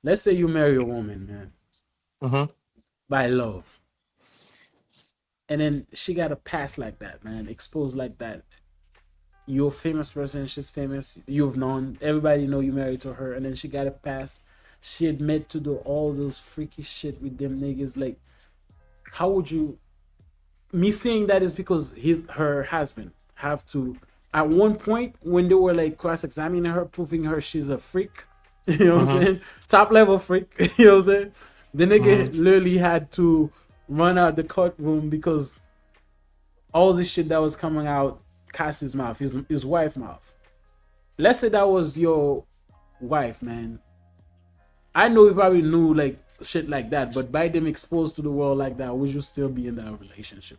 let's say you marry a woman, man, Mm-hmm. by love, and then she got a past like that, man, exposed like that. You're a famous person, she's famous. You've known everybody know you married to her, and then she got a past. She admit to do all those freaky shit with them niggas. Like, how would you? Me saying that is because her husband have to. At one point, when they were like cross-examining her, proving her she's a freak, you know what I'm Mm-hmm. saying? Top level freak, you know what I'm saying? The nigga Mm-hmm. literally had to run out the courtroom because all this shit that was coming out Cassie's mouth, his wife mouth. Let's say that was your wife, man. I know you probably knew like shit like that, but by them exposed to the world like that, would you still be in that relationship?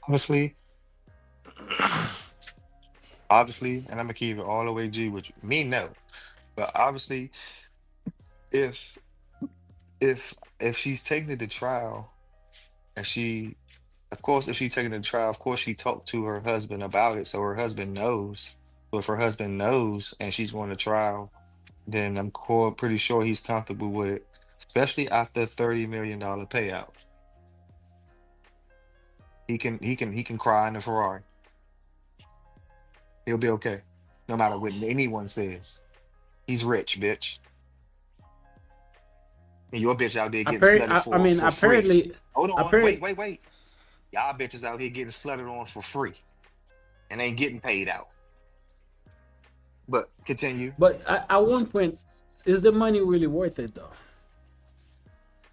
Honestly, obviously, and I'm gonna keep it all the way G with you. Me, no. But obviously, if if she's taking it to trial, and she, of course, if she's taking it to trial, of course, she talked to her husband about it, so her husband knows. So if her husband knows and she's going to trial, then pretty sure he's comfortable with it, especially after $30 million payout. He can cry in the Ferrari. He'll be okay, no matter what anyone says. He's rich, bitch. And your bitch out there getting slutted I mean, for free. apparently, Hold on, apparently, wait. Y'all bitches out here getting slutted on for free and ain't getting paid out. But continue. but at one point, is the money really worth it though?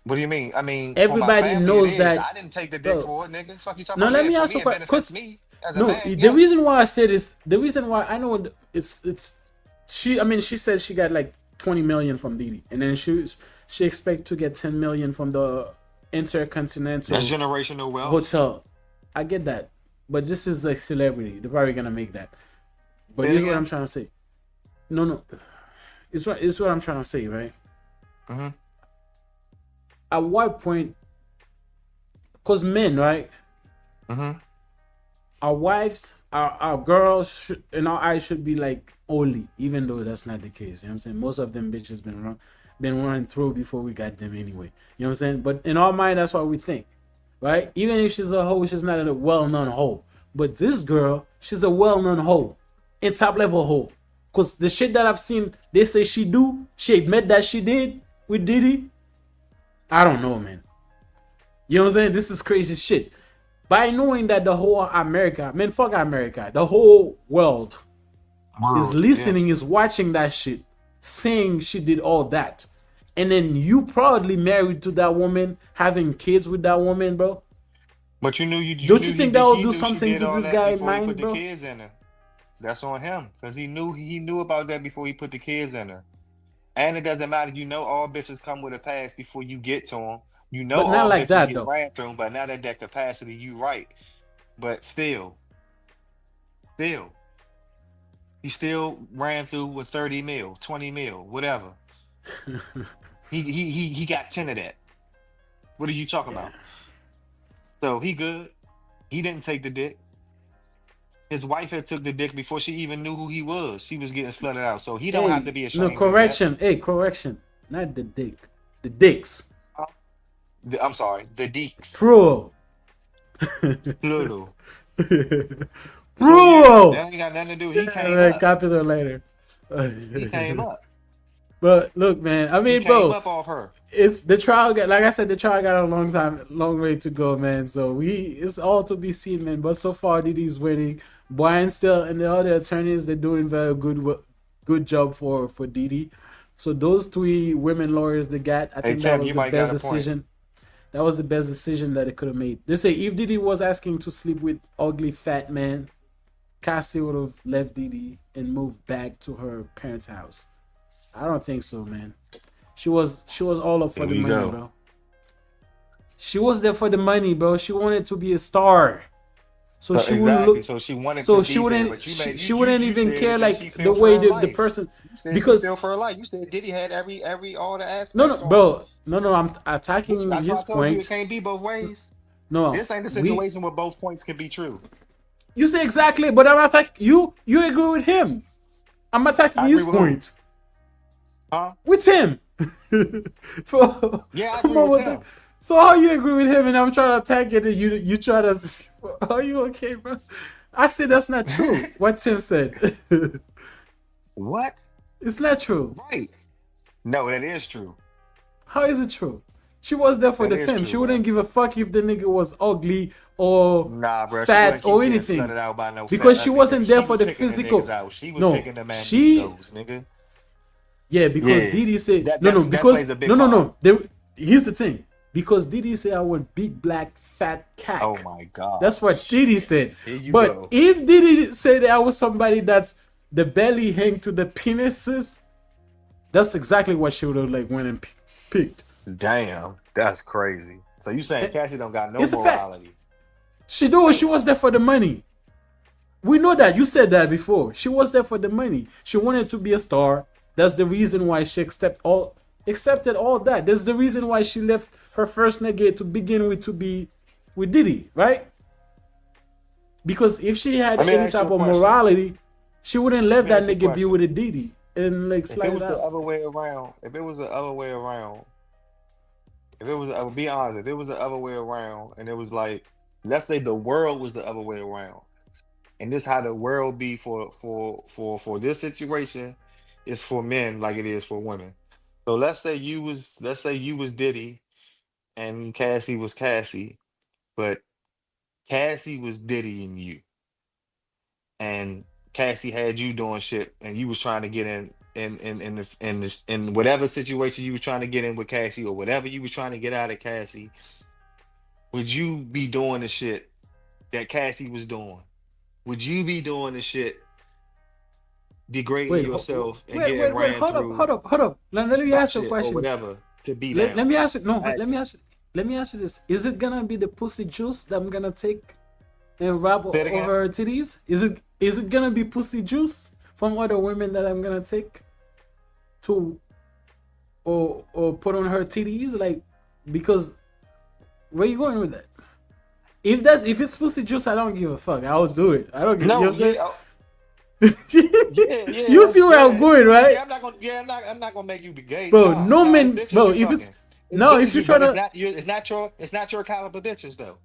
What do you mean? I mean, for my Everybody family, it knows is. that, I didn't take the dick bro. for it, nigga. Fuck you talking Now about? let Yeah, me for ask you me, a it question, benefits cause me as a no, man. the Yeah. reason why I said this, the reason why I know it's she. I mean, she said she got like 20 million from Didi, and then she expect to get 10 million from the That's Intercontinental generational wealth. Hotel. I get that, but this is like celebrity. They're probably gonna make that. But Say it this is what I'm again. trying to say. No, no, it's what I'm trying to say, right? Mm-hmm. At what point? Cause men, right? Mm-hmm. Our wives, our girls, in our eyes should be like only, even though that's not the case. You know what I'm saying? Most of them bitches been running through before we got them anyway. You know what I'm saying? But in our mind, that's what we think, right? Even if she's a hoe, she's not a well-known hoe. But this girl, she's a well-known hoe, in top level hoe. Cause the shit that I've seen, they say she do, she admit that she did with Diddy. I don't know, man. You know what I'm saying? This is crazy shit. By knowing that the whole America, man, fuck America, the whole world is World. listening, Yes. is watching that shit, saying she did all that, and then you proudly married to that woman, having kids with that woman, bro. But you Don't you knew think that will he do knew she something did to all this that guy's before he put mind, the bro? kids in her. That's on him because he knew about that before he put the kids in her. And it doesn't matter. You know all bitches come with a past before you get to them. You know But not all like bitches that, get though. ran through, but not at that capacity. You right. But still, he still ran through with 30 mil, 20 mil, whatever. He got 10 of that. What are you talking Yeah. about? So he good. He didn't take the dick. His wife had took the dick before she even knew who he was. She was getting slutted out. So he don't have to Hey, be no ashamed of that. correction. Hey, correction. Not the dick. The dicks. Uh, I'm sorry, the deeks. Pro. Plural. So yeah, Pro. that ain't got nothing to do. He Yeah, came man. up. Capital later. He came up. But look, man. I He mean, came bro, up off her. it's the trial. Like I said, the trial got a long way to go, man. So it's all to be seen, man. But so far, Diddy's winning. Brian still and the other attorneys, they're doing very good job for Diddy. So those three women lawyers they got, I Hey think that Tim, was you the might got best a point. decision. That was the best decision that they could have made. They say if Diddy was asking to sleep with ugly fat man, Cassie would have left Diddy and moved back to her parents' house. I don't think so, man. She was all up for Here the we money, go. bro. She was there for the money, bro. She wanted to be a star. So So she wouldn't exactly. look So she wanted to so she be there, wouldn't but you made she wouldn't you even said care that she like the fell for way her the life. person You said she because fell for her life. You said Diddy had every all the no no aspects on her. bro no I'm Which attacking that's why I his told you it point. can't be both ways. No, This ain't the we situation where both points can be true. you say exactly, but I'm attacking you. You agree with him. I'm attacking I agree his with who? point. Huh? With him. For, Yeah, I come agree on with with that. him. So how you agree with him and I'm trying to attack it and you try to are you okay, bro? I said that's not true. What Tim said. What? It's not true. Right. No, that is true. How is it true? She was there for That the is fame. true, She wouldn't bro. give a fuck if the nigga was ugly or Nah, bro. She fat wouldn't or keep getting anything. slutted out by no fat, Because she ugly nigga. wasn't there She for was the picking the niggas physical. out. She was No, picking them and she egos, nigga. yeah, because Yeah. Didi said That no, no, that that because plays a big no, no, part. no. There, here's the thing. Because Didi said I want big black fat Oh cack. my God. That's what Didi Shit. said. Here you But go. if Didi said that I was somebody that's the belly hang to the penises, that's exactly what she would have like went and picked. Damn. That's crazy. So you saying And Cassie don't got no it's a fact. morality? She knew she Damn. was there for the money. We know that. You said that before. She was there for the money. She wanted to be a star. That's the reason why she accepted all that. That's the reason why she left her first nigga to begin with to be with Diddy, right? Because if she had Let me any ask you type a of question. morality, she wouldn't let Let me that ask you a nigga be with question. a Diddy and like If it slide it was the out. other way around, if it was the other way around, if it was, I would be honest, if it was the other way around, and it was like, let's say the world was the other way around, and this how the world be for this situation is for men like it is for women. So let's say you was Diddy and Cassie was Cassie, but Cassie was Diddy and you, and Cassie had you doing shit, and you was trying to get in whatever situation you was trying to get in with Cassie, or whatever you was trying to get out of Cassie. Would you be doing the shit that Cassie was doing? Would you be doing the shit, degrading Wait, yourself and wait, getting wait, wait. ran Hold up, through hold up, hold up. Let me by ask you a shit or question. whatever to be Let down? me ask you. No, I'm asking. let me ask you this. Is it gonna be the pussy juice that I'm gonna take and rub Say it again. over her titties? Is it gonna be pussy juice from other women that I'm gonna take to or put on her titties? Like because where you going with that? If it's pussy juice, I don't give a fuck. I'll do it. I don't give. You know No, what I'm yeah, saying? yeah, yeah, You see where I'm going, yeah. right, I'm not gonna make you be gay. bro? Nah, No nah. It's men, bitches bro. you If it's fucking. It's no, if bitches you you, try but to, it's not your caliber bitches though.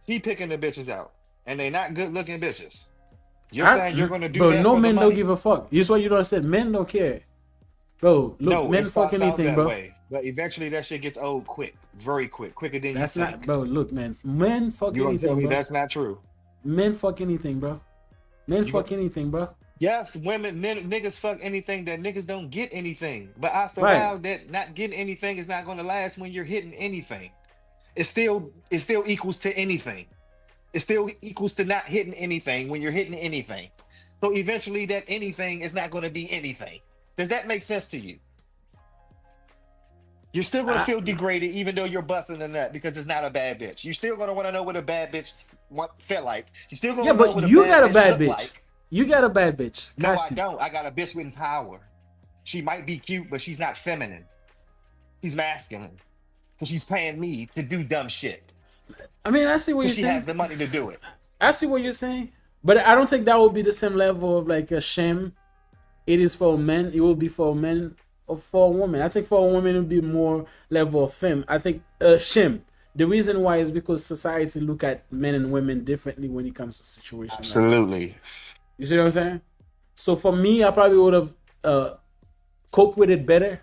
He picking the bitches out, and they not good looking bitches. You're saying you're gonna do bro, that no for the men don't money? give a fuck. This is what you don't said. Men don't care, bro. Look, No, it men fuck starts out anything, that bro. way, but eventually that shit gets old quick, very quick, quicker than you That's not, think. bro. Look, man, men fuck You gonna tell anything, me bro. that's not true? Men fuck anything, bro. Men You go, fuck anything, bro. yes, niggas fuck anything that niggas don't get anything. But after a Right. while, that not getting anything is not gonna last when you're hitting anything. It still equals to anything. It still equals to not hitting anything when you're hitting anything. So eventually that anything is not gonna be anything. Does that make sense to you? You're still gonna I, feel degraded even though you're busting a nut because it's not a bad bitch. You're still gonna want to know what a bad bitch felt like. You're still gonna yeah, want to know but what a you bad got a bitch bad looked bitch. like. You got a bad bitch, No, I Cassie. don't. I got a bitch with power. She might be cute, but she's not feminine. She's masculine. Because she's paying me to do dumb shit. I mean, I see what Because you're she has saying. the money to do it. I see what you're saying, but I don't think that will be the same level of like a shame. It is for men. It will be for men or for women. I think for a woman it will be more level of fame. I think shame. The reason why is because society look at men and women differently when it comes to situation like that. Absolutely. You see what I'm saying? So for me, I probably would have coped with it better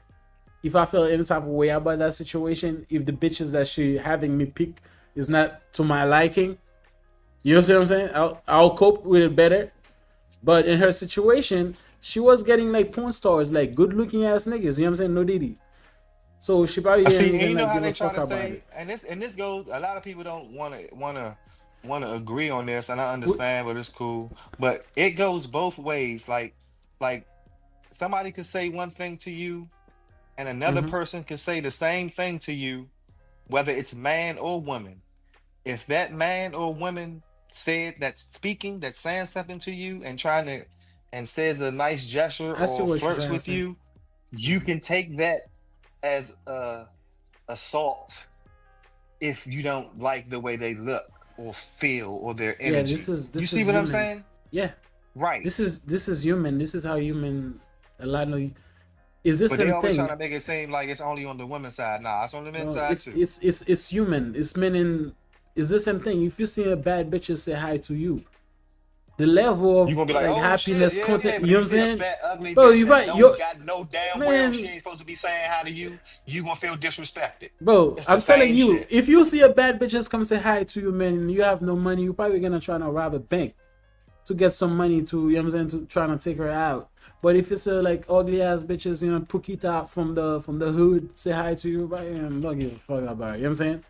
if I felt any type of way about that situation. If the bitches that she having me pick is not to my liking, you know what I'm saying? I'll cope with it better. But in her situation, she was getting like porn stars, like good looking ass niggas. You know what I'm saying? No Diddy. So she probably I didn't see, and even you know like how give they a try fuck to about it. say, and this goes. A lot of people don't want to agree on this, and I Wh- understand, but it's cool. But it goes both ways. Like somebody could say one thing to you, and another Mhm. person could say the same thing to you, whether it's man or woman. If that man or woman said that's speaking, that's saying something to you, and trying to and says a nice gesture I see or what you're flirts trying to with say. you, you can take that as a assault if you don't like the way they look or feel or their Yeah, energy. You this see is what I'm human. saying? Yeah, Right. this is human. This is how human. A lot of It's the But they same always trying thing. to make it seem like it's only on the women's side. Nah, it's on the men's No, side too. it's human. It's meaning it's the same thing. If you see a bad bitch say hi to you, the level You of gonna be like, like oh shit, happiness yeah, content, yeah. But you know if what you I'm see a saying? fat, ugly Bro, bitch you that right, don't yo got no damn well she man, ain't supposed to be saying hi to you, you gonna feel disrespected. bro, It's the I'm telling same you, shit. if you see a bad bitch just come say hi to you, man, and you have no money, you're probably gonna try to rob a bank to get some money to, you know what I'm saying, to trying to take her out. But if it's a like ugly ass bitches, you know, Pukita from the hood, say hi to you, right? And don't give a fuck about it. You know what I'm saying?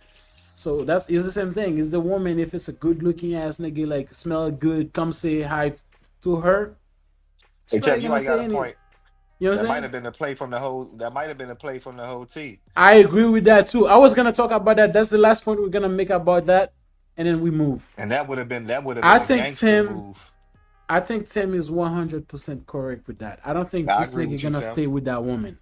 So that's it's the same thing. Is the woman if it's a good looking ass nigga like smell good, come say hi to her, she's Except probably you gonna might got say a any. point. You know what That I'm might saying? have been a play from the whole. That might have been a play from the whole team. I agree with that too. I was gonna talk about that. That's the last point we're gonna make about that, and then we move. And that would have been I a think gangster Tim. move. I think Tim is 100% correct with that. I don't think I this agree nigga with you, gonna Tim. stay with that woman.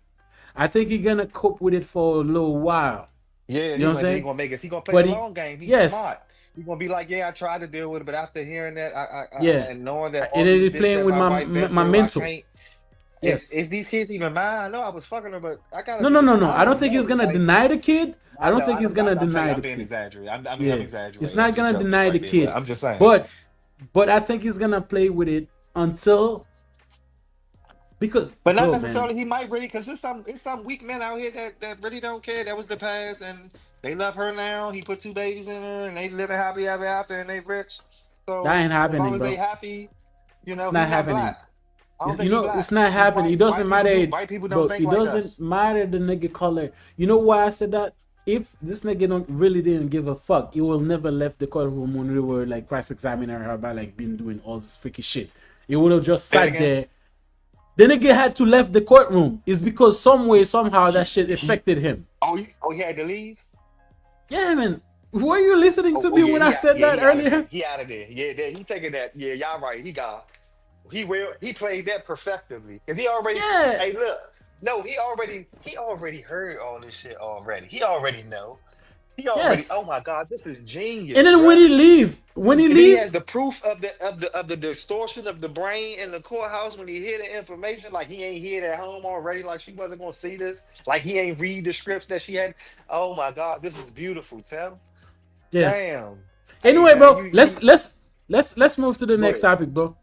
I think he gonna cope with it for a little while. Yeah, You know what I'm he saying? gonna make it. He gonna play the But he, long game. He's yes, smart. He gonna be like, yeah, I tried to deal with it, but after hearing that, yeah, and knowing that and all then these he bits playing that with my wife been my through, I mental. can't. Yes. Is these kids even mine? I know I was fucking her, but I gotta No, be no, the. no, no. I I don't don't think he's know. gonna Like deny the kid. I I don't know. think I he's don't. gonna I'm telling you, deny I'm the being kid. exaggerated. I'm Yeah, it's exaggerating. I'm not just gonna joking deny the right there, but kid, I'm just saying. but I think he's gonna play with it until because But not bro, man. necessarily he might really, because it's some weak men out here that really don't care. That was the past, and they love her now. He put two babies in her, and they living happily ever after, and they rich. That So ain't as long happening, as they bro. happy, It's he's not not black. happening. I don't think You he know, black. it's not He's happening. white. It doesn't matter, White people don't bro. think It like doesn't us. matter the nigga color. You know why I said that? If this nigga don't really didn't give a fuck, he will never left the courtroom when we were like cross examining her about like been doing all this freaky shit. He would have just Say it sat again. there. The nigga had to left the courtroom. It's because some way somehow that shit He affected him. he had to leave. Yeah, man. Were you listening to Oh me yeah, when I said that he out of there. earlier? He out of there. Yeah, he taking that. Yeah, y'all right. He gone. He played that perfectively. Cause he already Yeah. hey look, no, he already heard all this shit already. He already know. He already Yes. oh my god, this is And genius, then bruh. when he And then he has leave, the proof of the distortion of the brain in the courthouse when he hear the information, like he ain't hear it at home already, like she wasn't gonna see this, like he ain't read the scripts that she had. Oh my god, this is beautiful, Tim. yeah. Damn. Hey Anyway, man, bro, you let's move to the go next ahead. topic, bro.